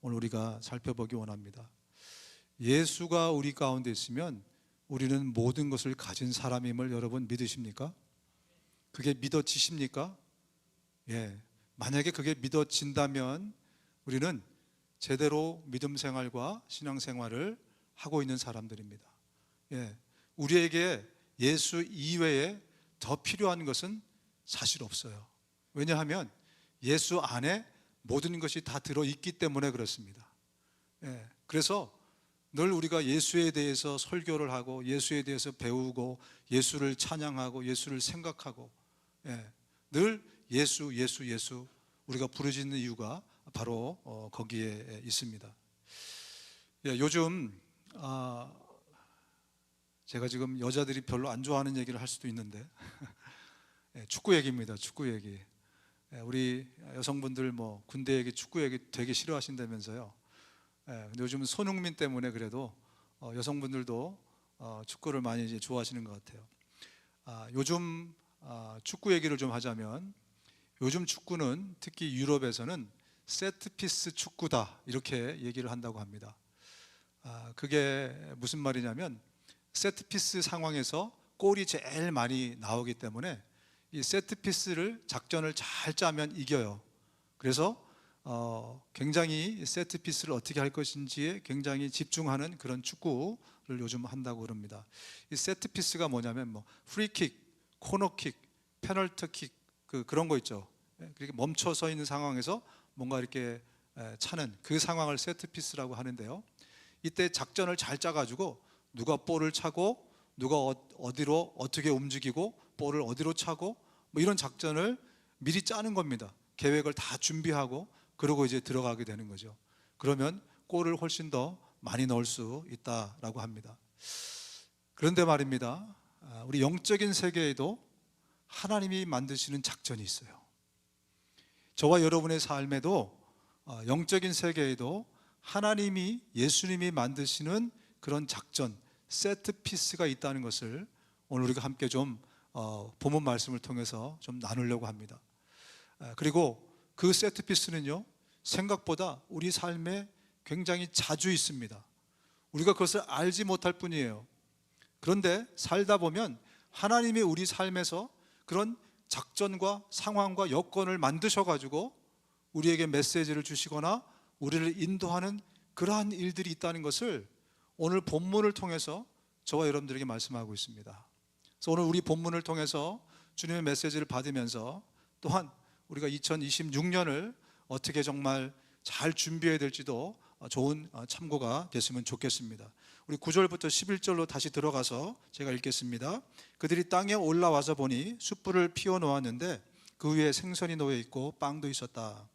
오늘 우리가 살펴보기 원합니다. 예수가 우리 가운데 있으면 우리는 모든 것을 가진 사람임을 여러분 믿으십니까? 그게 믿어지십니까? 예. 만약에 그게 믿어진다면 우리는 제대로 믿음 생활과 신앙 생활을 하고 있는 사람들입니다. 예. 우리에게 예수 이외에 더 필요한 것은 사실 없어요. 왜냐하면 예수 안에 모든 것이 다 들어있기 때문에 그렇습니다. 예. 그래서 늘 우리가 예수에 대해서 설교를 하고 예수에 대해서 배우고 예수를 찬양하고 예수를 생각하고, 예. 늘 예수 예수 예수 우리가 부르짖는 이유가 바로 거기에 있습니다. 예. 요즘 제가 지금 여자들이 별로 안 좋아하는 얘기를 할 수도 있는데 예, 축구 얘기입니다. 축구 얘기. 예, 우리 여성분들 뭐 군대 얘기, 축구 얘기 되게 싫어하신다면서요. 예, 근데 요즘은 손흥민 때문에 그래도 여성분들도 축구를 많이 이제 좋아하시는 것 같아요. 요즘 축구 얘기를 좀 하자면, 요즘 축구는 특히 유럽에서는 세트피스 축구다 이렇게 얘기를 한다고 합니다. 그게 무슨 말이냐면, 세트피스 상황에서 골이 제일 많이 나오기 때문에 이 세트피스를 작전을 잘 짜면 이겨요. 그래서 굉장히 세트피스를 어떻게 할 것인지에 굉장히 집중하는 그런 축구를 요즘 한다고 그럽니다. 이 세트피스가 뭐냐면 뭐 프리킥, 코너킥, 페널티킥 그런 거 있죠. 그렇게 멈춰 서 있는 상황에서 뭔가 이렇게 차는 그 상황을 세트피스라고 하는데요. 이때 작전을 잘 짜가지고 누가 볼을 차고 누가 어디로 어떻게 움직이고 볼을 어디로 차고 뭐 이런 작전을 미리 짜는 겁니다. 계획을 다 준비하고 그러고 이제 들어가게 되는 거죠. 그러면 골을 훨씬 더 많이 넣을 수 있다라고 합니다. 그런데 말입니다, 우리 영적인 세계에도 하나님이 만드시는 작전이 있어요. 저와 여러분의 삶에도 영적인 세계에도 하나님이, 예수님이 만드시는 그런 작전, 세트피스가 있다는 것을 오늘 우리가 함께 좀 본문 말씀을 통해서 좀 나누려고 합니다. 그리고 그 세트피스는요, 생각보다 우리 삶에 굉장히 자주 있습니다. 우리가 그것을 알지 못할 뿐이에요. 그런데 살다 보면 하나님이 우리 삶에서 그런 작전과 상황과 여건을 만드셔가지고 우리에게 메시지를 주시거나 우리를 인도하는 그러한 일들이 있다는 것을 오늘 본문을 통해서 저와 여러분들에게 말씀하고 있습니다. 그래서 오늘 우리 본문을 통해서 주님의 메시지를 받으면서 또한 우리가 2026년을 어떻게 정말 잘 준비해야 될지도 좋은 참고가 됐으면 좋겠습니다. 우리 9절부터 11절로 다시 들어가서 제가 읽겠습니다. 그들이 땅에 올라와서 보니 숯불을 피워 놓았는데 그 위에 생선이 놓여 있고 빵도 있었다.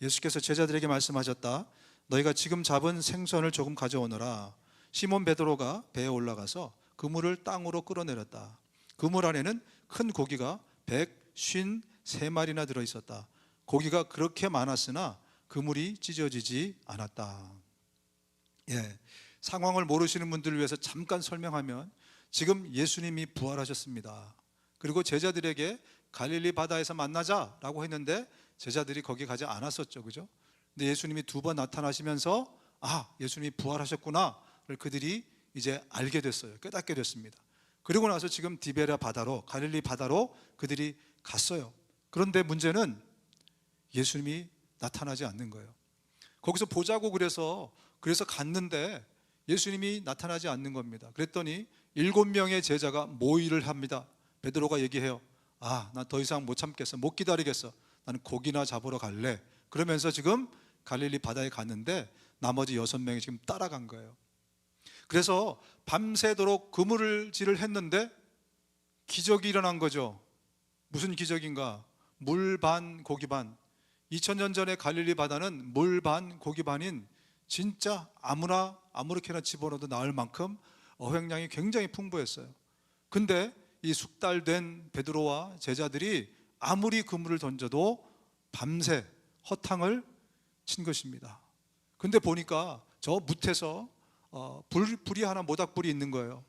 예수께서 제자들에게 말씀하셨다. 너희가 지금 잡은 생선을 조금 가져오너라. 시몬 베드로가 배에 올라가서 그물을 땅으로 끌어내렸다. 그물 안에는 큰 고기가 153마리나 들어있었다. 고기가 그렇게 많았으나 그물이 찢어지지 않았다. 예, 상황을 모르시는 분들을 위해서 잠깐 설명하면, 지금 예수님이 부활하셨습니다. 그리고 제자들에게 갈릴리 바다에서 만나자라고 했는데 제자들이 거기 가지 않았었죠, 그죠? 근데 예수님이 두 번 나타나시면서 예수님이 부활하셨구나를 그들이 이제 알게 됐어요. 깨닫게 됐습니다. 그리고 나서 지금 디베랴 바다로, 갈릴리 바다로 그들이 갔어요. 그런데 문제는 예수님이 나타나지 않는 거예요. 거기서 보자고 그래서 갔는데 예수님이 나타나지 않는 겁니다. 그랬더니 7명의 제자가 모의를 합니다. 베드로가 얘기해요. 난 더 이상 못 참겠어, 못 기다리겠어, 나는 고기나 잡으러 갈래. 그러면서 지금 갈릴리 바다에 갔는데 나머지 6명이 지금 따라간 거예요. 그래서 밤새도록 그물질을 했는데 기적이 일어난 거죠. 무슨 기적인가? 물 반 고기 반. 2000년 전에 갈릴리 바다는 물 반 고기 반인 진짜 아무렇게나 집어넣어도 나을 만큼 어획량이 굉장히 풍부했어요. 근데 이 숙달된 베드로와 제자들이 아무리 그물을 던져도 밤새 허탕을 친 것입니다. 근데 보니까 저 밑에서 불이 하나, 모닥불이 있는 거예요.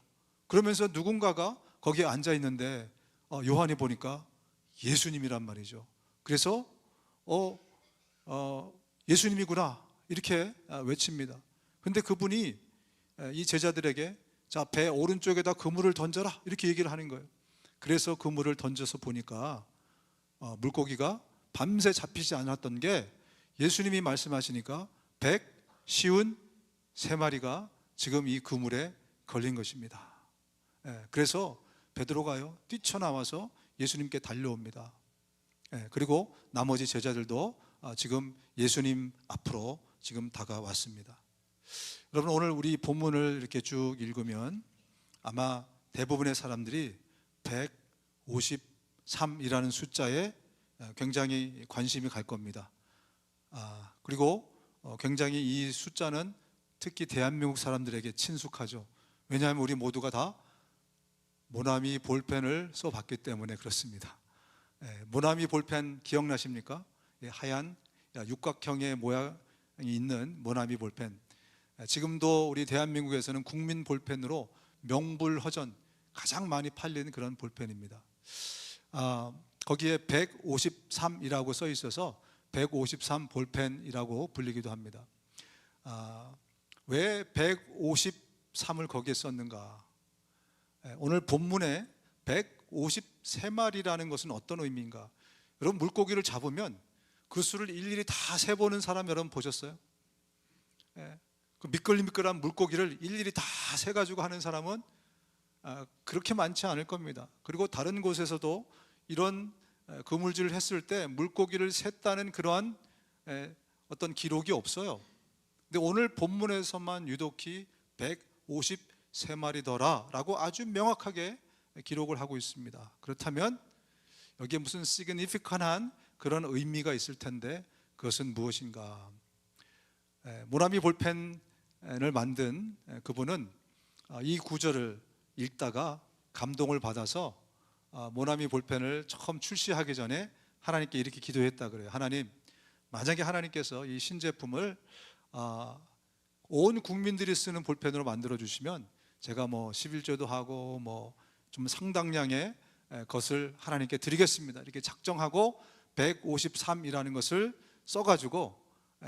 그러면서 누군가가 거기에 앉아 있는데 요한이 보니까 예수님이란 말이죠. 그래서 예수님이구나 이렇게 외칩니다. 근데 그분이 이 제자들에게 자, 배 오른쪽에다 그물을 던져라 이렇게 얘기를 하는 거예요. 그래서 그물을 던져서 보니까 물고기가 밤새 잡히지 않았던 게 예수님이 말씀하시니까 153마리가 지금 이 그물에 걸린 것입니다. 그래서 베드로가요 뛰쳐나와서 예수님께 달려옵니다. 그리고 나머지 제자들도 지금 예수님 앞으로 지금 다가왔습니다. 여러분, 오늘 우리 본문을 이렇게 쭉 읽으면 아마 대부분의 사람들이 153이라는 숫자에 굉장히 관심이 갈 겁니다. 그리고 굉장히 이 숫자는 특히 대한민국 사람들에게 친숙하죠. 왜냐하면 우리 모두가 다 모나미 볼펜을 써봤기 때문에 그렇습니다. 모나미 볼펜 기억나십니까? 하얀 육각형의 모양이 있는 모나미 볼펜. 지금도 우리 대한민국에서는 국민 볼펜으로 명불허전 가장 많이 팔리는 그런 볼펜입니다. 거기에 153이라고 써 있어서 153 볼펜이라고 불리기도 합니다. 왜 153을 거기에 썼는가? 오늘 본문에 153마리라는 것은 어떤 의미인가? 여러분, 물고기를 잡으면 그 수를 일일이 다 세보는 사람 여러분 보셨어요? 그 미끌미끌한 물고기를 일일이 다 세가지고 하는 사람은 그렇게 많지 않을 겁니다. 그리고 다른 곳에서도 이런 그물질을 했을 때 물고기를 셌다는 그러한 어떤 기록이 없어요. 근데 오늘 본문에서만 유독히 153마리더라 라고 아주 명확하게 기록을 하고 있습니다. 그렇다면 여기에 무슨 시그니피컨한 그런 의미가 있을 텐데 그것은 무엇인가? 모나미 볼펜을 만든 그분은 이 구절을 읽다가 감동을 받아서 모나미 볼펜을 처음 출시하기 전에 하나님께 이렇게 기도했다 그래요. 하나님, 만약에 하나님께서 이 신제품을 온 국민들이 쓰는 볼펜으로 만들어 주시면 제가 뭐 11조도 하고 뭐 좀 상당량의 것을 하나님께 드리겠습니다. 이렇게 작정하고 153이라는 것을 써가지고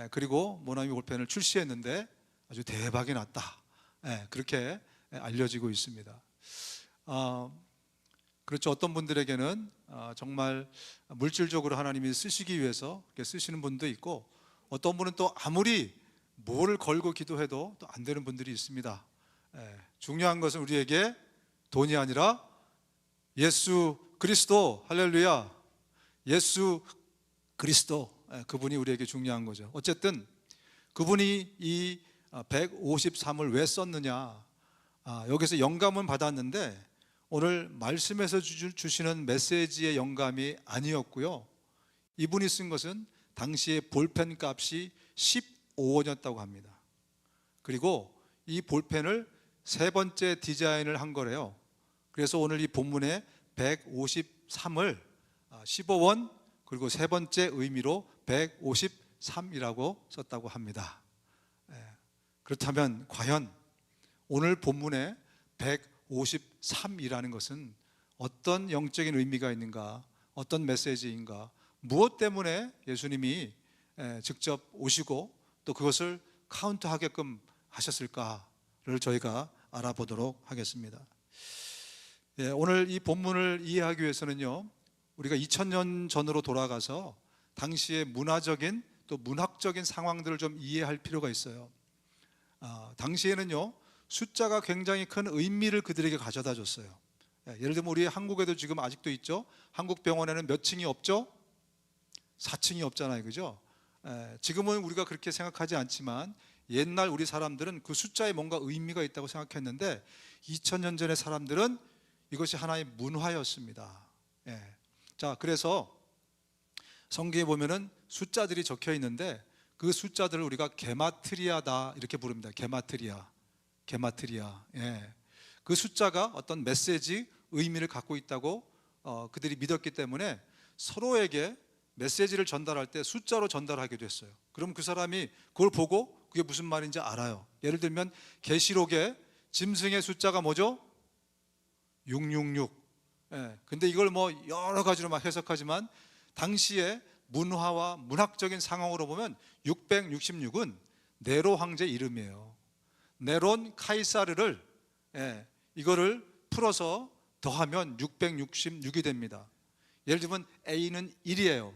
그리고 모나미 볼펜을 출시했는데 아주 대박이 났다. 그렇게 알려지고 있습니다. 그렇죠. 어떤 분들에게는 정말 물질적으로 하나님이 쓰시기 위해서 이렇게 쓰시는 분도 있고, 어떤 분은 또 아무리 뭐를 걸고 기도해도 또 안 되는 분들이 있습니다. 중요한 것은 우리에게 돈이 아니라 예수 그리스도, 할렐루야, 예수 그리스도, 그분이 우리에게 중요한 거죠. 어쨌든 그분이 이 153을 왜 썼느냐, 여기서 영감은 받았는데 오늘 말씀에서 주시는 메시지의 영감이 아니었고요. 이분이 쓴 것은 당시의 볼펜 값이 15원이었다고 합니다. 그리고 이 볼펜을 세 번째 디자인을 한 거래요. 그래서 오늘 이 본문에 153을 15원 그리고 세 번째 의미로 153이라고 썼다고 합니다. 그렇다면 과연 오늘 본문에 153이라는 것은 어떤 영적인 의미가 있는가, 어떤 메시지인가, 무엇 때문에 예수님이 직접 오시고 또 그것을 카운트하게끔 하셨을까를 저희가 알아보도록 하겠습니다. 오늘 이 본문을 이해하기 위해서는요, 우리가 2000년 전으로 돌아가서 당시의 문화적인 또 문학적인 상황들을 좀 이해할 필요가 있어요. 당시에는요, 숫자가 굉장히 큰 의미를 그들에게 가져다 줬어요. 예를 들면 우리 한국에도 지금 아직도 있죠. 한국 병원에는 몇 층이 없죠? 4층이 없잖아요, 그죠? 지금은 우리가 그렇게 생각하지 않지만 옛날 우리 사람들은 그 숫자에 뭔가 의미가 있다고 생각했는데 2000년 전의 사람들은 이것이 하나의 문화였습니다. 자, 그래서 성경에 보면은 숫자들이 적혀 있는데 그 숫자들을 우리가 게마트리아다 이렇게 부릅니다. 게마트리아. 그 숫자가 어떤 메시지, 의미를 갖고 있다고 그들이 믿었기 때문에 서로에게 메시지를 전달할 때 숫자로 전달하게 됐어요. 그럼 그 사람이 그걸 보고 그게 무슨 말인지 알아요. 예를 들면 계시록에 짐승의 숫자가 뭐죠? 666. 근데 이걸 뭐 여러 가지로 막 해석하지만 당시에 문화와 문학적인 상황으로 보면 666은 네로 황제 이름이에요. 네론 카이사르를 이거를 풀어서 더하면 666이 됩니다. 예를 들면 A는 1이에요.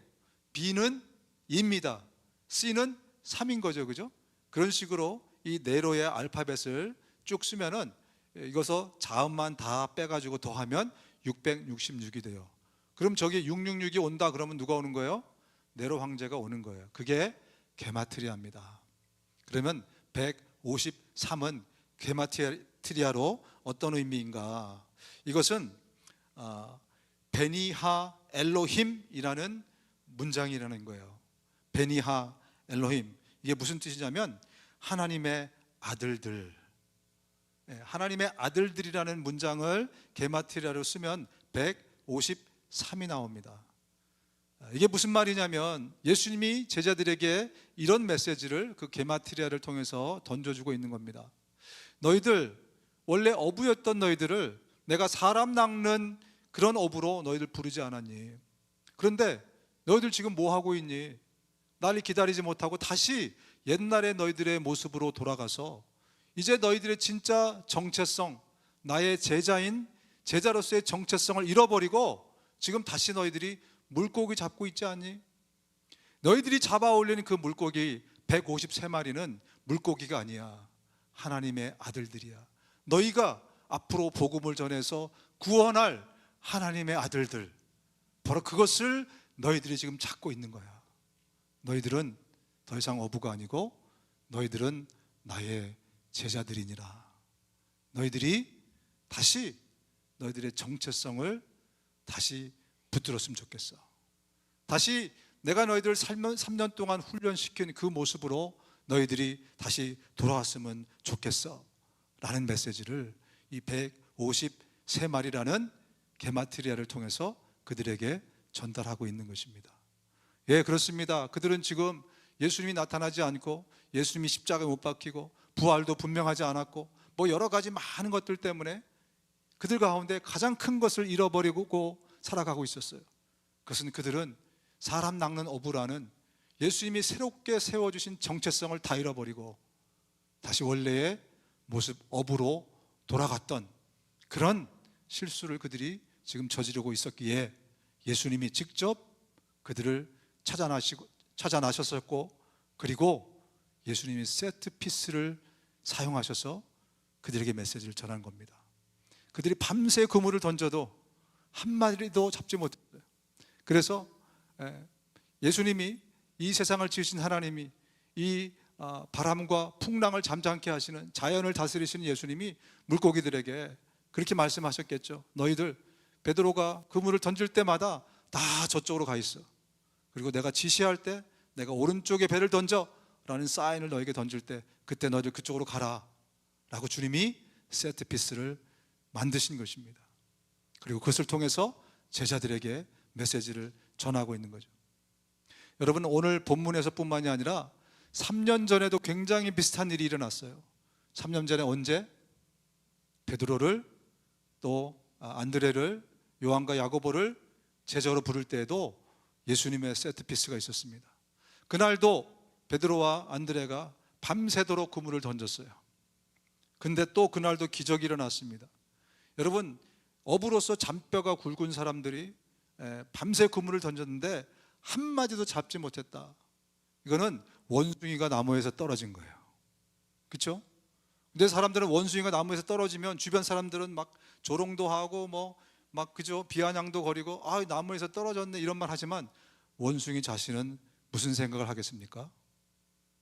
B는 2입니다. C는 3인 거죠. 그죠? 그런 식으로 이 네로의 알파벳을 쭉 쓰면은 이것서 자음만 다 빼가지고 더하면 666이 돼요. 그럼 저기 666이 온다 그러면 누가 오는 거예요? 네로 황제가 오는 거예요. 그게 게마트리아입니다. 그러면 153은 게마트리아로 어떤 의미인가? 이것은 베니하 엘로힘이라는 문장이라는 거예요. 베니하 엘로힘, 이게 무슨 뜻이냐면 하나님의 아들들, 하나님의 아들들이라는 문장을 게마트리아로 쓰면 153이 나옵니다. 이게 무슨 말이냐면 예수님이 제자들에게 이런 메시지를 그 게마트리아를 통해서 던져주고 있는 겁니다. 너희들 원래 어부였던 너희들을 내가 사람 낚는 그런 어부로 너희들 부르지 않았니? 그런데 너희들 지금 뭐 하고 있니? 나를 기다리지 못하고 다시 옛날의 너희들의 모습으로 돌아가서 이제 너희들의 진짜 정체성, 나의 제자로서의 정체성을 잃어버리고 지금 다시 너희들이 물고기 잡고 있지 않니? 너희들이 잡아 올리는 그 물고기 153마리는 물고기가 아니야. 하나님의 아들들이야. 너희가 앞으로 복음을 전해서 구원할 하나님의 아들들, 바로 그것을 너희들이 지금 찾고 있는 거야. 너희들은 더 이상 어부가 아니고 너희들은 나의 제자들이니라. 너희들이 다시 너희들의 정체성을 다시 붙들었으면 좋겠어. 다시 내가 너희들을 3년 동안 훈련시킨 그 모습으로 너희들이 다시 돌아왔으면 좋겠어 라는 메시지를 이 153마리라는 게마트리아를 통해서 그들에게 전달하고 있는 것입니다. 예, 그렇습니다. 그들은 지금 예수님이 나타나지 않고 예수님이 십자가에 못 박히고 부활도 분명하지 않았고 뭐 여러 가지 많은 것들 때문에 그들 가운데 가장 큰 것을 잃어버리고 살아가고 있었어요. 그것은 그들은 사람 낚는 어부라는 예수님이 새롭게 세워주신 정체성을 다 잃어버리고 다시 원래의 모습 어부로 돌아갔던 그런 실수를 그들이 지금 저지르고 있었기에 예수님이 직접 그들을 찾아나셨었고, 그리고 예수님이 세트피스를 사용하셔서 그들에게 메시지를 전한 겁니다. 그들이 밤새 그물을 던져도 한 마리도 잡지 못했어요. 그래서 예수님이, 이 세상을 지으신 하나님이, 이 바람과 풍랑을 잠잠케 하시는, 자연을 다스리시는 예수님이 물고기들에게 그렇게 말씀하셨겠죠. 너희들 베드로가 그물을 던질 때마다 다 저쪽으로 가 있어. 그리고 내가 지시할 때 내가 오른쪽에 배를 던져 라는 사인을 너에게 던질 때 그때 너희들 그쪽으로 가라 라고 주님이 세트피스를 만드신 것입니다. 그리고 그것을 통해서 제자들에게 메시지를 전하고 있는 거죠. 여러분, 오늘 본문에서 뿐만이 아니라 3년 전에도 굉장히 비슷한 일이 일어났어요. 3년 전에 언제? 베드로를 또 안드레를, 요한과 야고보를 제자로 부를 때에도 예수님의 세트피스가 있었습니다. 그날도 베드로와 안드레가 밤새도록 그물을 던졌어요. 근데 또 그날도 기적이 일어났습니다. 여러분, 어부로서 잔뼈가 굵은 사람들이 밤새 그물을 던졌는데 한마디도 잡지 못했다. 이거는 원숭이가 나무에서 떨어진 거예요. 그렇죠? 근데 사람들은 원숭이가 나무에서 떨어지면 주변 사람들은 막 조롱도 하고 막 그죠? 비아냥도 거리고 나무에서 떨어졌네 이런 말 하지만 원숭이 자신은 무슨 생각을 하겠습니까?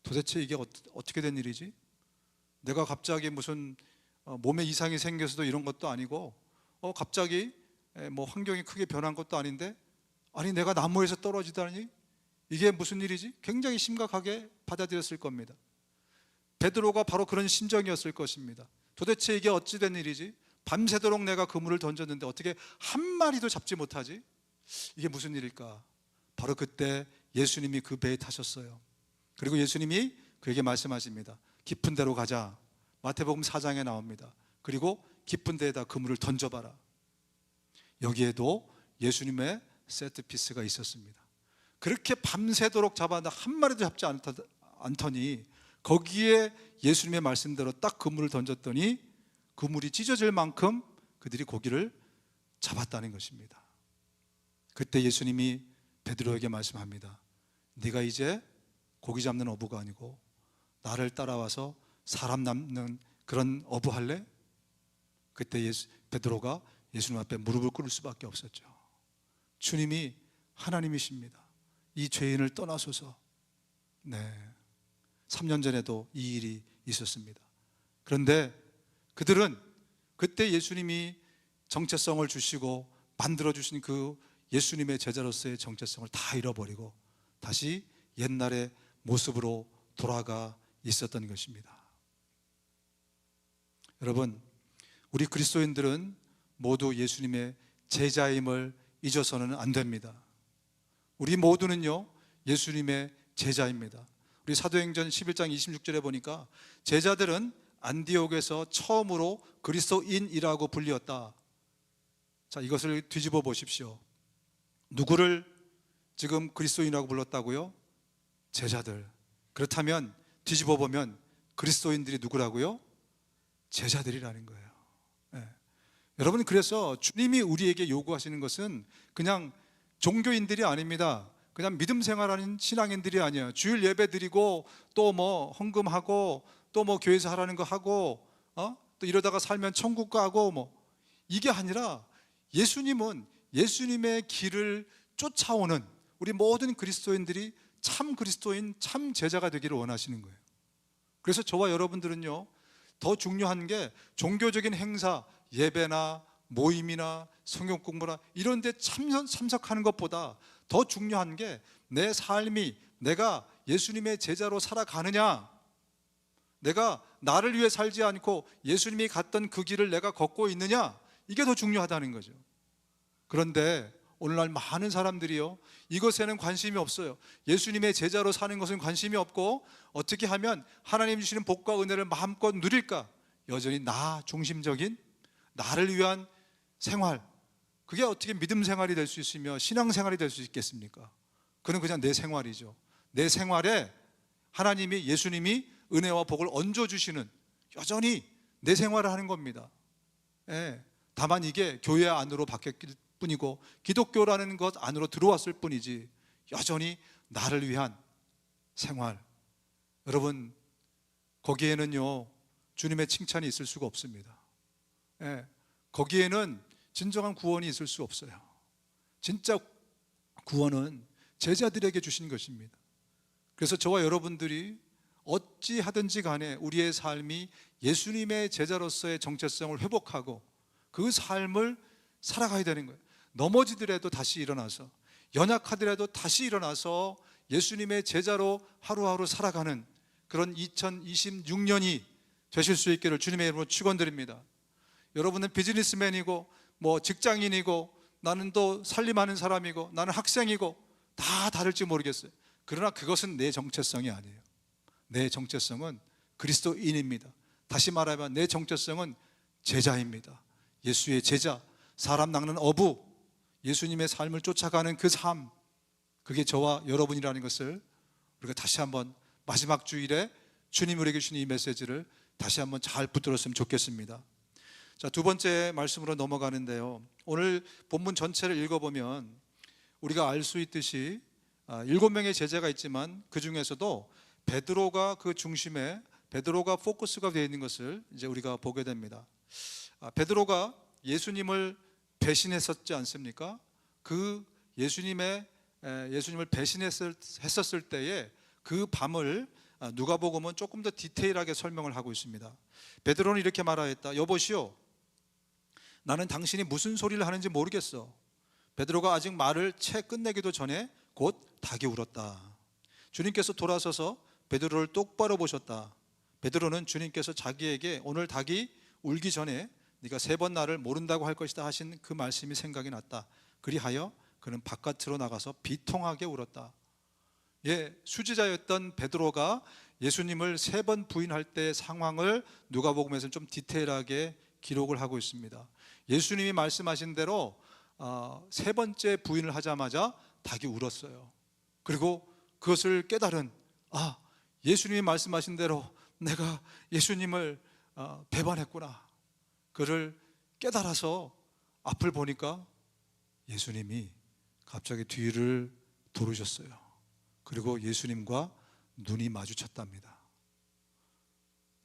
도대체 이게 어떻게 된 일이지? 내가 갑자기 무슨 몸에 이상이 생겨서도 이런 것도 아니고 갑자기 뭐 환경이 크게 변한 것도 아닌데 아니 내가 나무에서 떨어지다니 이게 무슨 일이지? 굉장히 심각하게 받아들였을 겁니다. 베드로가 바로 그런 심정이었을 것입니다. 도대체 이게 어찌 된 일이지? 밤새도록 내가 그물을 던졌는데 어떻게 한 마리도 잡지 못하지? 이게 무슨 일일까? 바로 그때 예수님이 그 배에 타셨어요. 그리고 예수님이 그에게 말씀하십니다. 깊은 데로 가자. 마태복음 4장에 나옵니다. 그리고 깊은 데에다 그물을 던져봐라. 여기에도 예수님의 세트피스가 있었습니다. 그렇게 밤새도록 잡았는데 한 마리도 잡지 않더니 거기에 예수님의 말씀대로 딱 그물을 던졌더니 그물이 찢어질 만큼 그들이 고기를 잡았다는 것입니다. 그때 예수님이 베드로에게 말씀합니다. 네가 이제 고기 잡는 어부가 아니고 나를 따라와서 사람 잡는 그런 어부 할래? 그때 베드로가 예수님 앞에 무릎을 꿇을 수밖에 없었죠. 주님이 하나님이십니다. 이 죄인을 떠나소서. 네, 3년 전에도 이 일이 있었습니다. 그런데 그들은 그때 예수님이 정체성을 주시고 만들어주신 그 예수님의 제자로서의 정체성을 다 잃어버리고 다시 옛날의 모습으로 돌아가 있었던 것입니다. 여러분, 우리 그리스도인들은 모두 예수님의 제자임을 잊어서는 안 됩니다. 우리 모두는요, 예수님의 제자입니다. 우리 사도행전 11장 26절에 보니까 제자들은 안디옥에서 처음으로 그리스도인이라고 불리었다. 자, 이것을 뒤집어 보십시오. 누구를 지금 그리스도인이라고 불렀다고요? 제자들. 그렇다면 뒤집어 보면 그리스도인들이 누구라고요? 제자들이라는 거예요. 네. 여러분, 그래서 주님이 우리에게 요구하시는 것은 그냥 종교인들이 아닙니다. 그냥 믿음 생활하는 신앙인들이 아니에요. 주일 예배 드리고 또 뭐 헌금하고 또 뭐 교회에서 하라는 거 하고 또 이러다가 살면 천국 가고 뭐 이게 아니라 예수님은 예수님의 길을 쫓아오는 우리 모든 그리스도인들이 참 그리스도인, 참 제자가 되기를 원하시는 거예요. 그래서 저와 여러분들은요, 더 중요한 게 종교적인 행사, 예배나 모임이나 성경 공부나 이런 데 참석하는 것보다 더 중요한 게 내 삶이 내가 예수님의 제자로 살아가느냐, 내가 나를 위해 살지 않고 예수님이 갔던 그 길을 내가 걷고 있느냐, 이게 더 중요하다는 거죠. 그런데 오늘날 많은 사람들이요, 이것에는 관심이 없어요. 예수님의 제자로 사는 것은 관심이 없고 어떻게 하면 하나님 주시는 복과 은혜를 마음껏 누릴까, 여전히 나 중심적인 나를 위한 생활, 그게 어떻게 믿음 생활이 될 수 있으며 신앙 생활이 될 수 있겠습니까? 그건 그냥 내 생활이죠. 내 생활에 하나님이, 예수님이 은혜와 복을 얹어주시는, 여전히 내 생활을 하는 겁니다. 예, 다만 이게 교회 안으로 바뀌었을 뿐이고 기독교라는 것 안으로 들어왔을 뿐이지 여전히 나를 위한 생활. 여러분, 거기에는요 주님의 칭찬이 있을 수가 없습니다. 예, 거기에는 진정한 구원이 있을 수 없어요. 진짜 구원은 제자들에게 주신 것입니다. 그래서 저와 여러분들이 어찌하든지 간에 우리의 삶이 예수님의 제자로서의 정체성을 회복하고 그 삶을 살아가야 되는 거예요. 넘어지더라도 다시 일어나서, 연약하더라도 다시 일어나서 예수님의 제자로 하루하루 살아가는 그런 2026년이 되실 수 있기를 주님의 이름으로 축원드립니다. 여러분은 비즈니스맨이고 뭐 직장인이고 나는 또 살림하는 사람이고 나는 학생이고 다 다를지 모르겠어요. 그러나 그것은 내 정체성이 아니에요. 내 정체성은 그리스도인입니다. 다시 말하면 내 정체성은 제자입니다. 예수의 제자, 사람 낚는 어부, 예수님의 삶을 쫓아가는 그 삶, 그게 저와 여러분이라는 것을 우리가 다시 한번 마지막 주일에 주님 우리에게 주신 이 메시지를 다시 한번 잘 붙들었으면 좋겠습니다. 자, 두 번째 말씀으로 넘어가는데요, 오늘 본문 전체를 읽어보면 우리가 알 수 있듯이 7명의 제자가 있지만 그 중에서도 베드로가 그 중심에, 베드로가 포커스가 되어 있는 것을 이제 우리가 보게 됩니다. 베드로가 예수님을 배신했었지 않습니까? 그 예수님을 배신했었을 때에 그 밤을 누가복음은 조금 더 디테일하게 설명을 하고 있습니다. 베드로는 이렇게 말하였다. 여보시오, 나는 당신이 무슨 소리를 하는지 모르겠어. 베드로가 아직 말을 채 끝내기도 전에 곧 닭이 울었다. 주님께서 돌아서서 베드로를 똑바로 보셨다. 베드로는 주님께서 자기에게 오늘 닭이 울기 전에 네가 3번 나를 모른다고 할 것이다 하신 그 말씀이 생각이 났다. 그리하여 그는 바깥으로 나가서 비통하게 울었다. 예, 수지자였던 베드로가 예수님을 3번 부인할 때의 상황을 누가복음에서는 좀 디테일하게 기록을 하고 있습니다. 예수님이 말씀하신 대로 3번째 부인을 하자마자 닭이 울었어요. 그리고 그것을 깨달은, 예수님이 말씀하신 대로 내가 예수님을 배반했구나, 그를 깨달아서 앞을 보니까 예수님이 갑자기 뒤를 돌으셨어요. 그리고 예수님과 눈이 마주쳤답니다.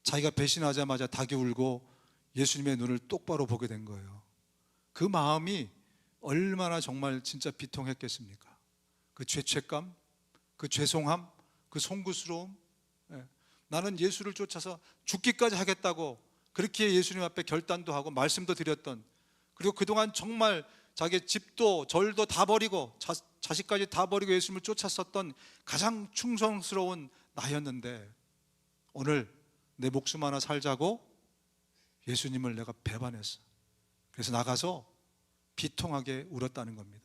자기가 배신하자마자 닭이 울고 예수님의 눈을 똑바로 보게 된 거예요. 그 마음이 얼마나 정말 진짜 비통했겠습니까? 그 죄책감, 그 죄송함, 그 송구스러움. 나는 예수를 쫓아서 죽기까지 하겠다고 그렇게 예수님 앞에 결단도 하고 말씀도 드렸던, 그리고 그동안 정말 자기 집도 절도 다 버리고 자식까지 다 버리고 예수님을 쫓았었던 가장 충성스러운 나였는데, 오늘 내 목숨 하나 살자고 예수님을 내가 배반했어. 그래서 나가서 비통하게 울었다는 겁니다.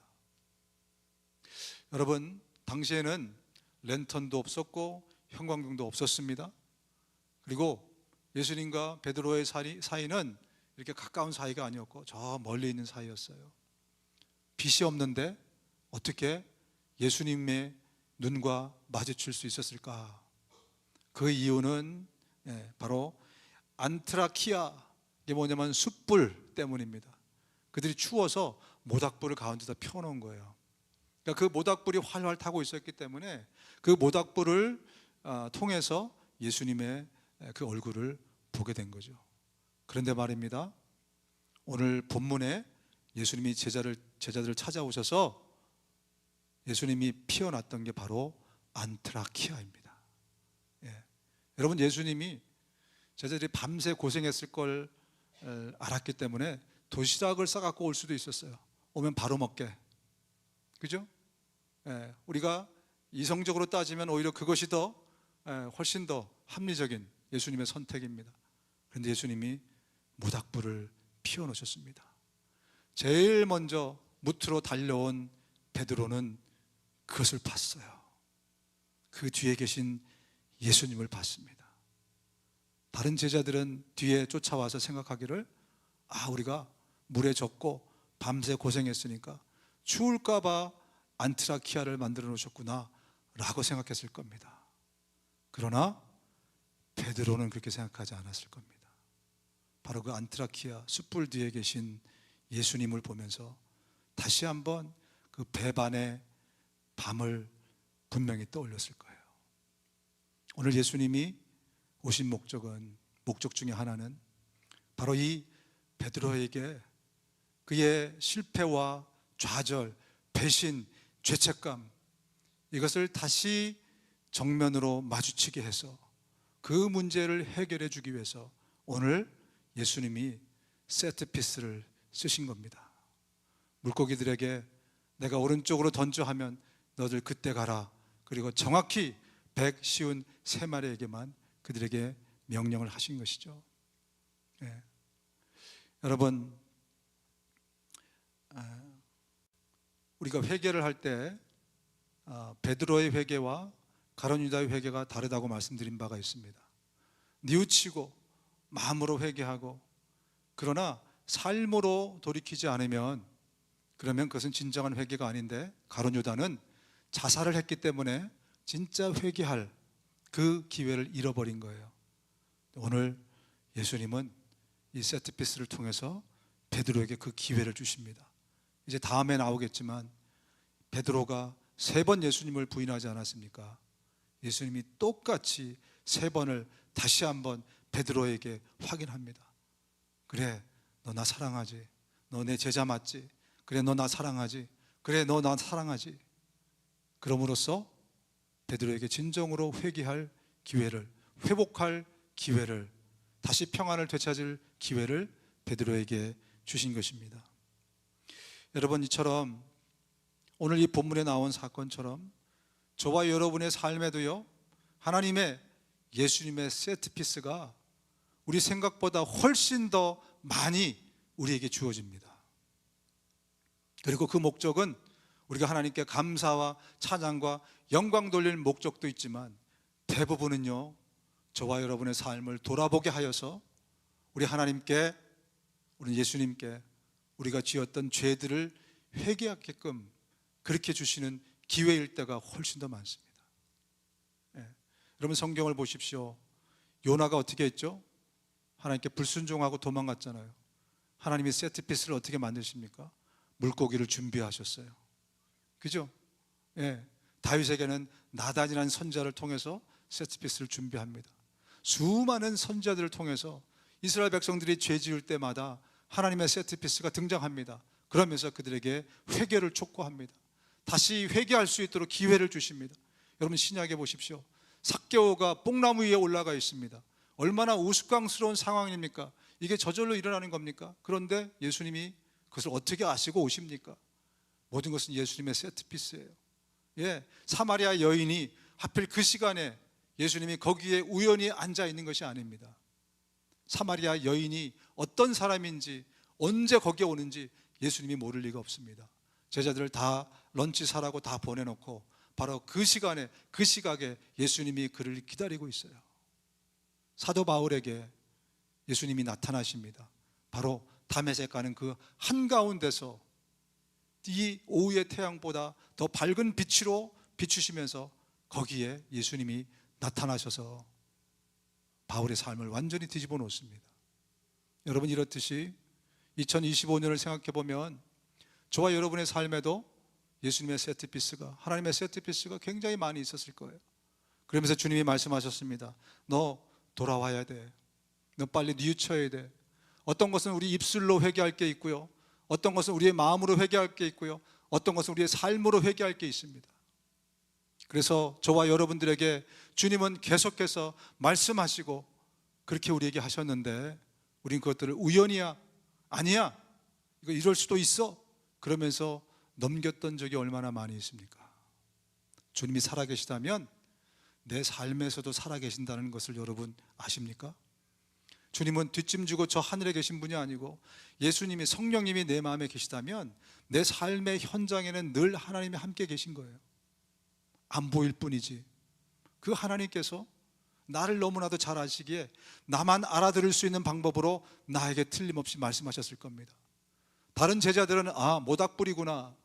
여러분, 당시에는 랜턴도 없었고 형광등도 없었습니다. 그리고 예수님과 베드로의 사이는 이렇게 가까운 사이가 아니었고 저 멀리 있는 사이였어요. 빛이 없는데 어떻게 예수님의 눈과 마주칠 수 있었을까? 그 이유는 바로 안트라키아, 이게 뭐냐면 숯불 때문입니다. 그들이 추워서 모닥불을 가운데다 펴놓은 거예요. 그러니까 그 모닥불이 활활 타고 있었기 때문에 그 모닥불을 통해서 예수님의 그 얼굴을 보게 된 거죠. 그런데 말입니다, 오늘 본문에 예수님이 제자들을 찾아오셔서 예수님이 피어났던 게 바로 안트라키아입니다. 여러분, 예수님이 제자들이 밤새 고생했을 걸 알았기 때문에 도시락을 싸갖고 올 수도 있었어요. 오면 바로 먹게. 그죠? 우리가 이성적으로 따지면 오히려 그것이 훨씬 더 합리적인 예수님의 선택입니다. 그런데 예수님이 모닥불을 피워놓으셨습니다. 제일 먼저 무트로 달려온 베드로는 그것을 봤어요. 그 뒤에 계신 예수님을 봤습니다. 다른 제자들은 뒤에 쫓아와서 생각하기를, 우리가 물에 젖고 밤새 고생했으니까 추울까 봐 안트라키아를 만들어 놓으셨구나 라고 생각했을 겁니다. 그러나 베드로는 그렇게 생각하지 않았을 겁니다. 바로 그 안트라키아 숯불 뒤에 계신 예수님을 보면서 다시 한번 그 배반의 밤을 분명히 떠올렸을 거예요. 오늘 예수님이 오신 목적 중에 하나는 바로 이 베드로에게 그의 실패와 좌절, 배신, 죄책감, 이것을 다시 정면으로 마주치게 해서 그 문제를 해결해 주기 위해서 오늘 예수님이 세트피스를 쓰신 겁니다. 물고기들에게 내가 오른쪽으로 던져 하면 너들 그때 가라. 그리고 정확히 153마리에게만 그들에게 명령을 하신 것이죠. 여러분, 우리가 회개를 할 때 베드로의 회개와 가룟 유다의 회개가 다르다고 말씀드린 바가 있습니다. 뉘우치고 마음으로 회개하고, 그러나 삶으로 돌이키지 않으면 그러면 그것은 진정한 회개가 아닌데, 가룟 유다는 자살을 했기 때문에 진짜 회개할 그 기회를 잃어버린 거예요. 오늘 예수님은 이 세트피스를 통해서 베드로에게 그 기회를 주십니다. 이제 다음에 나오겠지만 베드로가 3번 예수님을 부인하지 않았습니까? 예수님이 똑같이 3번을 다시 한번 베드로에게 확인합니다. 그래, 너 나 사랑하지? 너 내 제자 맞지? 그래, 너 나 사랑하지? 그래, 너 나 사랑하지? 그럼으로써 베드로에게 진정으로 회개할 기회를, 회복할 기회를, 다시 평안을 되찾을 기회를 베드로에게 주신 것입니다. 여러분, 이처럼 오늘 이 본문에 나온 사건처럼 저와 여러분의 삶에도요, 하나님의 예수님의 세트피스가 우리 생각보다 훨씬 더 많이 우리에게 주어집니다. 그리고 그 목적은 우리가 하나님께 감사와 찬양과 영광 돌릴 목적도 있지만 대부분은요, 저와 여러분의 삶을 돌아보게 하여서 우리 하나님께, 우리 예수님께 우리가 지었던 죄들을 회개하게끔 그렇게 주시는 기회일 때가 훨씬 더 많습니다. 여러분 성경을 보십시오. 요나가 어떻게 했죠? 하나님께 불순종하고 도망갔잖아요. 하나님이 세트피스를 어떻게 만드십니까? 물고기를 준비하셨어요. 그죠? 예. 다윗에게는 나단이라는 선지자를 통해서 세트피스를 준비합니다. 수많은 선지자들을 통해서 이스라엘 백성들이 죄 지을 때마다 하나님의 세트피스가 등장합니다. 그러면서 그들에게 회개를 촉구합니다. 다시 회개할 수 있도록 기회를 주십니다. 여러분 신약에 보십시오. 삭개오가 뽕나무 위에 올라가 있습니다. 얼마나 우스꽝스러운 상황입니까? 이게 저절로 일어나는 겁니까? 그런데 예수님이 그것을 어떻게 아시고 오십니까? 모든 것은 예수님의 세트피스예요. 예, 사마리아 여인이 하필 그 시간에 예수님이 거기에 우연히 앉아 있는 것이 아닙니다. 사마리아 여인이 어떤 사람인지 언제 거기에 오는지 예수님이 모를 리가 없습니다. 제자들을 다 런치 사라고 다 보내놓고 바로 그 시간에 그 시각에 예수님이 그를 기다리고 있어요. 사도 바울에게 예수님이 나타나십니다. 바로 다메섹 가는 그 한가운데서 이 오후의 태양보다 더 밝은 빛으로 비추시면서 거기에 예수님이 나타나셔서 바울의 삶을 완전히 뒤집어 놓습니다. 여러분 이렇듯이 2025년을 생각해 보면 저와 여러분의 삶에도 예수님의 세트피스가, 하나님의 세트피스가 굉장히 많이 있었을 거예요. 그러면서 주님이 말씀하셨습니다. 너 돌아와야 돼. 너 빨리 뉘우쳐야 돼. 어떤 것은 우리 입술로 회개할 게 있고요, 어떤 것은 우리의 마음으로 회개할 게 있고요, 어떤 것은 우리의 삶으로 회개할 게 있습니다. 그래서 저와 여러분들에게 주님은 계속해서 말씀하시고 그렇게 우리에게 하셨는데 우린 그것들을 우연이야, 아니야, 이거 이럴 수도 있어 그러면서 넘겼던 적이 얼마나 많이 있습니까? 주님이 살아계시다면 내 삶에서도 살아계신다는 것을 여러분 아십니까? 주님은 뒷짐지고 저 하늘에 계신 분이 아니고 예수님이, 성령님이 내 마음에 계시다면 내 삶의 현장에는 늘 하나님이 함께 계신 거예요. 안 보일 뿐이지 그 하나님께서 나를 너무나도 잘 아시기에 나만 알아들을 수 있는 방법으로 나에게 틀림없이 말씀하셨을 겁니다. 다른 제자들은 모닥불이구나.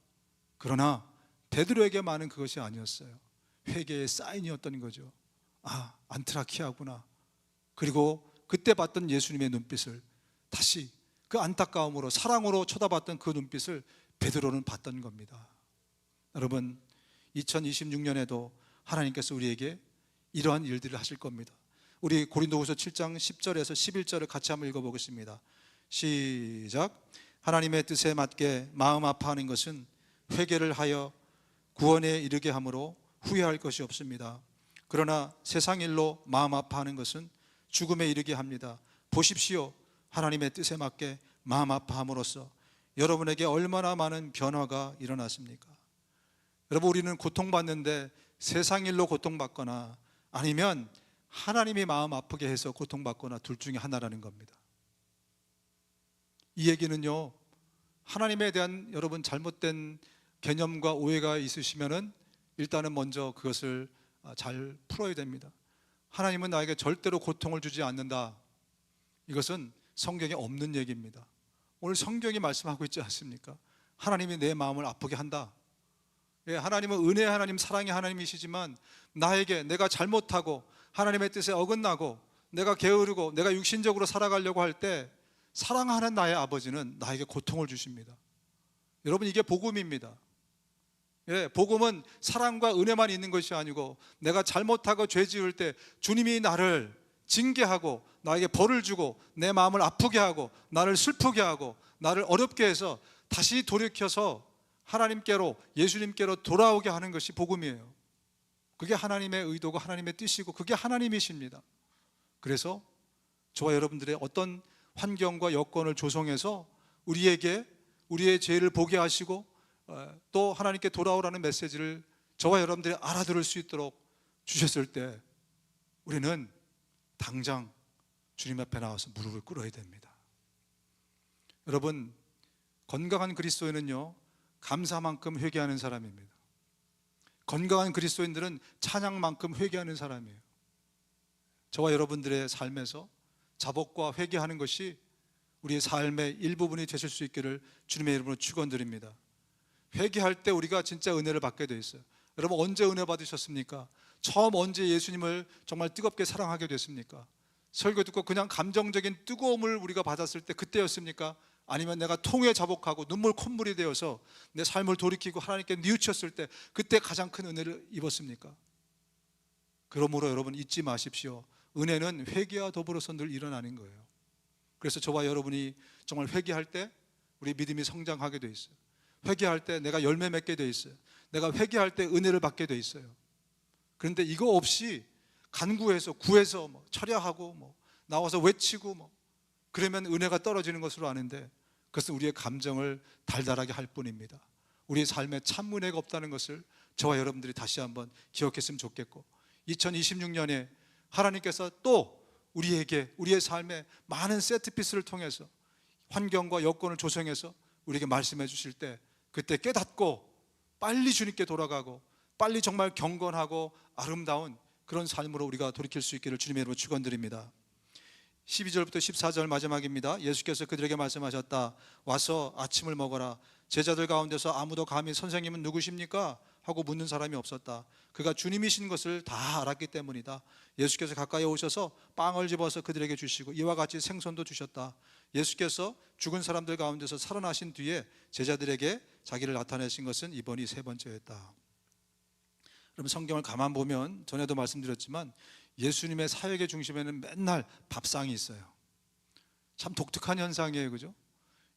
그러나 베드로에게만은 그것이 아니었어요. 회개의 사인이었던 거죠. 안트라키아구나. 그리고 그때 봤던 예수님의 눈빛을 다시 그 안타까움으로, 사랑으로 쳐다봤던 그 눈빛을 베드로는 봤던 겁니다. 여러분 2026년에도 하나님께서 우리에게 이러한 일들을 하실 겁니다. 우리 고린도후서 7장 10절에서 11절을 같이 한번 읽어보겠습니다. 시작. 하나님의 뜻에 맞게 마음 아파하는 것은 회개를 하여 구원에 이르게 함으로 후회할 것이 없습니다. 그러나 세상 일로 마음 아파하는 것은 죽음에 이르게 합니다. 보십시오. 하나님의 뜻에 맞게 마음 아파함으로써 여러분에게 얼마나 많은 변화가 일어났습니까? 여러분 우리는 고통받는데 세상 일로 고통받거나 아니면 하나님이 마음 아프게 해서 고통받거나 둘 중에 하나라는 겁니다. 이 얘기는요, 하나님에 대한 여러분 잘못된 개념과 오해가 있으시면은 일단은 먼저 그것을 잘 풀어야 됩니다. 하나님은 나에게 절대로 고통을 주지 않는다. 이것은 성경에 없는 얘기입니다. 오늘 성경이 말씀하고 있지 않습니까? 하나님이 내 마음을 아프게 한다. 하나님은 은혜의 하나님, 사랑의 하나님이시지만 나에게 내가 잘못하고 하나님의 뜻에 어긋나고 내가 게으르고 내가 육신적으로 살아가려고 할 때 사랑하는 나의 아버지는 나에게 고통을 주십니다. 여러분 이게 복음입니다. 복음은 사랑과 은혜만 있는 것이 아니고 내가 잘못하고 죄 지을 때 주님이 나를 징계하고 나에게 벌을 주고 내 마음을 아프게 하고 나를 슬프게 하고 나를 어렵게 해서 다시 돌이켜서 하나님께로, 예수님께로 돌아오게 하는 것이 복음이에요. 그게 하나님의 의도고 하나님의 뜻이고 그게 하나님이십니다. 그래서 저와 여러분들의 어떤 환경과 여건을 조성해서 우리에게 우리의 죄를 보게 하시고 또 하나님께 돌아오라는 메시지를 저와 여러분들이 알아들을 수 있도록 주셨을 때 우리는 당장 주님 앞에 나와서 무릎을 꿇어야 됩니다. 여러분 건강한 그리스도인은요 감사만큼 회개하는 사람입니다. 건강한 그리스도인들은 찬양만큼 회개하는 사람이에요. 저와 여러분들의 삶에서 자복과 회개하는 것이 우리의 삶의 일부분이 되실 수 있기를 주님의 이름으로 축원드립니다. 회개할 때 우리가 진짜 은혜를 받게 돼 있어요. 여러분 언제 은혜 받으셨습니까? 처음 언제 예수님을 정말 뜨겁게 사랑하게 됐습니까? 설교 듣고 그냥 감정적인 뜨거움을 우리가 받았을 때 그때였습니까? 아니면 내가 통에 자복하고 눈물 콧물이 되어서 내 삶을 돌이키고 하나님께 뉘우쳤을 때 그때 가장 큰 은혜를 입었습니까? 그러므로 여러분 잊지 마십시오. 은혜는 회개와 더불어서 늘 일어나는 거예요. 그래서 저와 여러분이 정말 회개할 때 우리 믿음이 성장하게 돼 있어요. 회개할 때 내가 열매 맺게 돼 있어요. 내가 회개할 때 은혜를 받게 돼 있어요. 그런데 이거 없이 간구해서 구해서 철야하고 나와서 외치고 그러면 은혜가 떨어지는 것으로 아는데 그것은 우리의 감정을 달달하게 할 뿐입니다. 우리의 삶에 참 은혜가 없다는 것을 저와 여러분들이 다시 한번 기억했으면 좋겠고, 2026년에 하나님께서 또 우리에게 우리의 삶에 많은 세트피스를 통해서 환경과 여건을 조성해서 우리에게 말씀해 주실 때 그때 깨닫고 빨리 주님께 돌아가고 빨리 정말 경건하고 아름다운 그런 삶으로 우리가 돌이킬 수 있기를 주님의 이름으로 축원드립니다. 12절부터 14절 마지막입니다. 예수께서 그들에게 말씀하셨다. 와서 아침을 먹어라. 제자들 가운데서 아무도 감히 선생님은 누구십니까? 하고 묻는 사람이 없었다. 그가 주님이신 것을 다 알았기 때문이다. 예수께서 가까이 오셔서 빵을 집어서 그들에게 주시고 이와 같이 생선도 주셨다. 예수께서 죽은 사람들 가운데서 살아나신 뒤에 제자들에게 자기를 나타내신 것은 이번이 세 번째였다. 여러분, 성경을 가만 보면 전에도 말씀드렸지만 예수님의 사역의 중심에는 맨날 밥상이 있어요. 참 독특한 현상이에요, 그죠?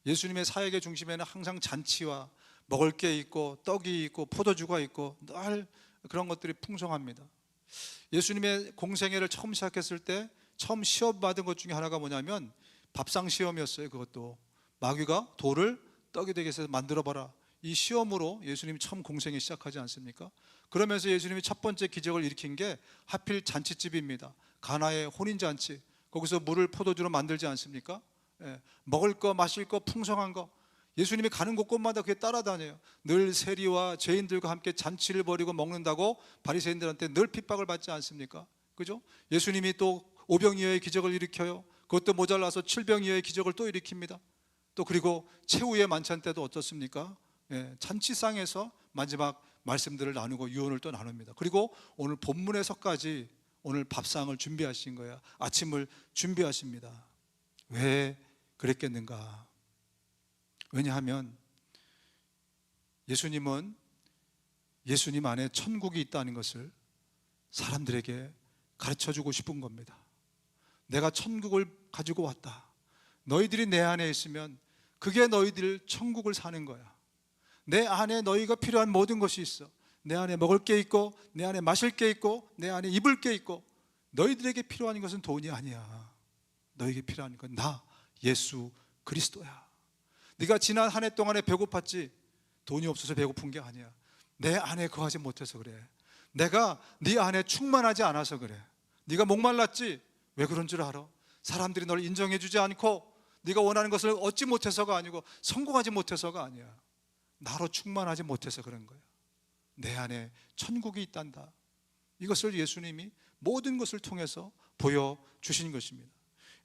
예수님의 사역의 중심에는 항상 잔치와 먹을 게 있고 떡이 있고 포도주가 있고 늘 그런 것들이 풍성합니다. 예수님의 공생애를 처음 시작했을 때 처음 시험 받은 것 중에 하나가 뭐냐면 밥상 시험이었어요. 그것도 마귀가 돌을 떡이 되게 해서 만들어봐라, 이 시험으로 예수님이 처음 공생애 시작하지 않습니까? 그러면서 예수님이 첫 번째 기적을 일으킨 게 하필 잔치집입니다. 가나의 혼인잔치, 거기서 물을 포도주로 만들지 않습니까? 먹을 거 마실 거 풍성한 거, 예수님이 가는 곳곳마다 그게 따라다녀요. 늘 세리와 죄인들과 함께 잔치를 벌이고 먹는다고 바리새인들한테 늘 핍박을 받지 않습니까? 그죠? 예수님이 또 오병이어의 기적을 일으켜요. 그것도 모자라서 칠병이어의 기적을 또 일으킵니다. 또 그리고 최후의 만찬 때도 어떻습니까? 잔치상에서 마지막 말씀들을 나누고 유언을 또 나눕니다. 그리고 오늘 본문에서까지 오늘 밥상을 준비하신 거예요. 아침을 준비하십니다. 왜 그랬겠는가? 왜냐하면 예수님은 예수님 안에 천국이 있다는 것을 사람들에게 가르쳐주고 싶은 겁니다. 내가 천국을 가지고 왔다. 너희들이 내 안에 있으면 그게 너희들 천국을 사는 거야. 내 안에 너희가 필요한 모든 것이 있어. 내 안에 먹을 게 있고 내 안에 마실 게 있고 내 안에 입을 게 있고, 너희들에게 필요한 것은 돈이 아니야. 너희에게 필요한 건 나, 예수 그리스도야. 네가 지난 한 해 동안에 배고팠지? 돈이 없어서 배고픈 게 아니야. 내 안에 거하지 못해서 그래. 내가 네 안에 충만하지 않아서 그래. 네가 목말랐지? 왜 그런 줄 알아? 사람들이 너를 인정해 주지 않고 네가 원하는 것을 얻지 못해서가 아니고 성공하지 못해서가 아니야. 나로 충만하지 못해서 그런 거야. 내 안에 천국이 있단다. 이것을 예수님이 모든 것을 통해서 보여주신 것입니다.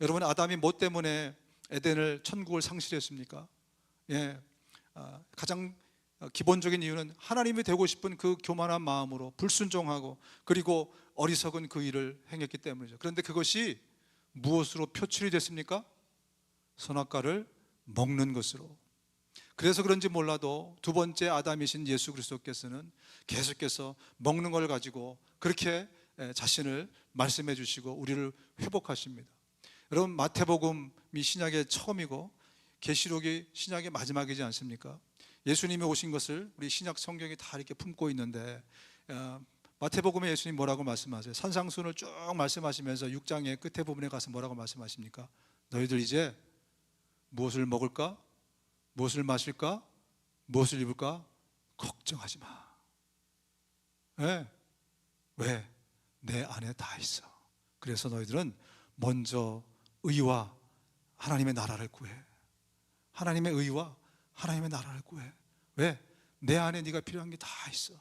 여러분, 아담이 뭐 때문에 에덴을, 천국을 상실했습니까? 가장 기본적인 이유는 하나님이 되고 싶은 그 교만한 마음으로 불순종하고 그리고 어리석은 그 일을 행했기 때문이죠. 그런데 그것이 무엇으로 표출이 됐습니까? 선악과를 먹는 것으로. 그래서 그런지 몰라도 두 번째 아담이신 예수 그리스도께서는 계속해서 먹는 걸 가지고 그렇게 자신을 말씀해 주시고 우리를 회복하십니다. 여러분, 마태복음이 신약의 처음이고 계시록이 신약의 마지막이지 않습니까? 예수님이 오신 것을 우리 신약 성경이 다 이렇게 품고 있는데, 마태복음에 예수님 뭐라고 말씀하세요? 산상수훈을 쭉 말씀하시면서 6장의 끝에 부분에 가서 뭐라고 말씀하십니까? 너희들 이제 무엇을 먹을까? 무엇을 마실까? 무엇을 입을까? 걱정하지 마. 왜? 내 안에 다 있어. 그래서 너희들은 먼저 의와 하나님의 나라를 구해. 하나님의 의와 하나님의 나라를 구해. 왜? 내 안에 네가 필요한 게 다 있어.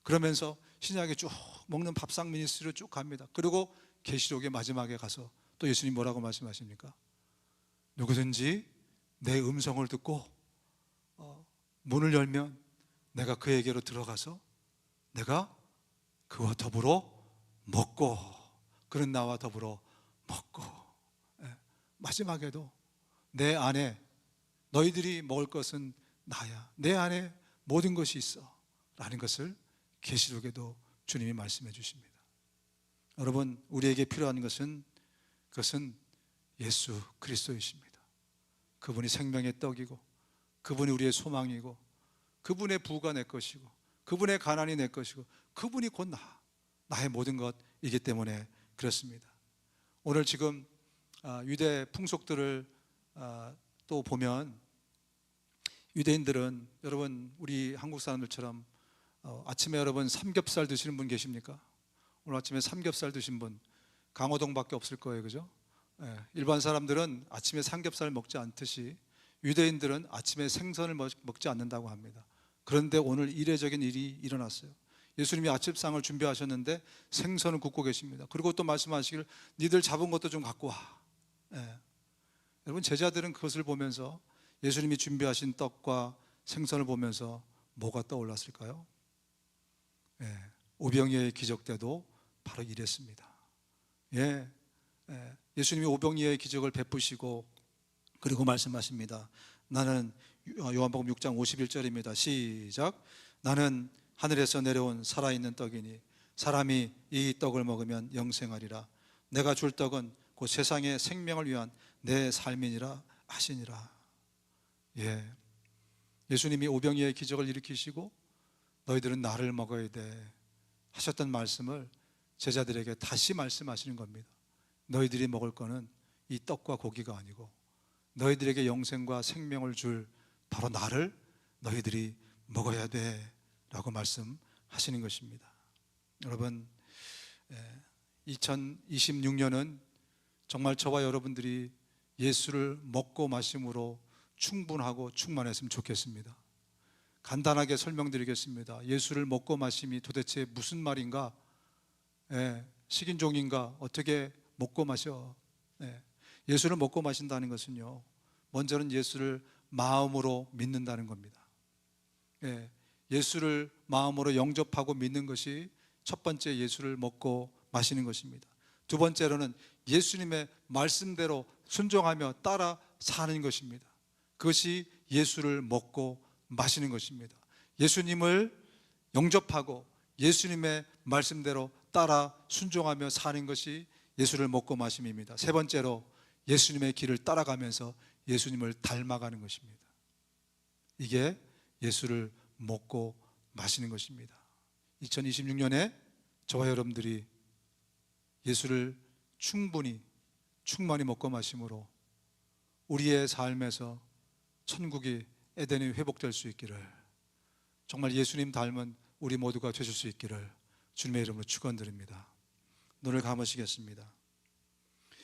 그러면서 신약에 쭉 먹는 밥상 미니스트리로 쭉 갑니다. 그리고 계시록의 마지막에 가서 또 예수님 뭐라고 말씀하십니까? 누구든지 내 음성을 듣고 문을 열면 내가 그에게로 들어가서 내가 그와 더불어 먹고, 그는 나와 더불어 먹고. 마지막에도 내 안에 너희들이 먹을 것은 나야, 내 안에 모든 것이 있어 라는 것을 계시록에도 주님이 말씀해 주십니다. 여러분, 우리에게 필요한 것은, 그것은 예수 그리스도이십니다. 그분이 생명의 떡이고, 그분이 우리의 소망이고, 그분의 부가 내 것이고, 그분의 가난이 내 것이고, 그분이 곧 나의 모든 것이기 때문에 그렇습니다. 오늘 지금 유대 풍속들을 또 보면, 유대인들은, 여러분 우리 한국 사람들처럼 아침에 여러분 삼겹살 드시는 분 계십니까? 오늘 아침에 삼겹살 드신 분 강호동밖에 없을 거예요, 그죠? 일반 사람들은 아침에 삼겹살 먹지 않듯이 유대인들은 아침에 생선을 먹지 않는다고 합니다. 그런데 오늘 이례적인 일이 일어났어요. 예수님이 아침상을 준비하셨는데 생선을 굽고 계십니다. 그리고 또 말씀하시기를 니들 잡은 것도 좀 갖고 와. 여러분, 제자들은 그것을 보면서, 예수님이 준비하신 떡과 생선을 보면서 뭐가 떠올랐을까요? 오병이어의 기적 때도 바로 이랬습니다. 예수님이 오병이어의 기적을 베푸시고, 그리고 말씀하십니다. 나는, 요한복음 6장 51절입니다. 시작. 나는 하늘에서 내려온 살아있는 떡이니 사람이 이 떡을 먹으면 영생하리라. 내가 줄 떡은 곧 세상의 생명을 위한 내 삶이니라 하시니라. 예수님이 오병이어의 기적을 일으키시고 너희들은 나를 먹어야 돼 하셨던 말씀을 제자들에게 다시 말씀하시는 겁니다. 너희들이 먹을 거는 이 떡과 고기가 아니고 너희들에게 영생과 생명을 줄 바로 나를 너희들이 먹어야 돼 라고 말씀하시는 것입니다. 여러분, 2026년은 정말 저와 여러분들이 예수를 먹고 마심으로 충분하고 충만했으면 좋겠습니다. 간단하게 설명드리겠습니다. 예수를 먹고 마심이 도대체 무슨 말인가? 식인종인가? 어떻게 먹고 마셔? 예수를 먹고 마신다는 것은요, 먼저는 예수를 마음으로 믿는다는 겁니다. 예수를 마음으로 영접하고 믿는 것이 첫 번째 예수를 먹고 마시는 것입니다. 두 번째로는 예수님의 말씀대로 순종하며 따라 사는 것입니다. 그것이 예수를 먹고 마시는 것입니다. 예수님을 영접하고 예수님의 말씀대로 따라 순종하며 사는 것이 예수를 먹고 마심입니다. 세 번째로 예수님의 길을 따라가면서 예수님을 닮아가는 것입니다. 이게 예수를 먹고 마시는 것입니다. 2026년에 저와 여러분들이 예수를 충만히 먹고 마심으로 우리의 삶에서 천국이, 에덴이 회복될 수 있기를, 정말 예수님 닮은 우리 모두가 되실 수 있기를 주님의 이름으로 축원드립니다. 눈을 감으시겠습니다.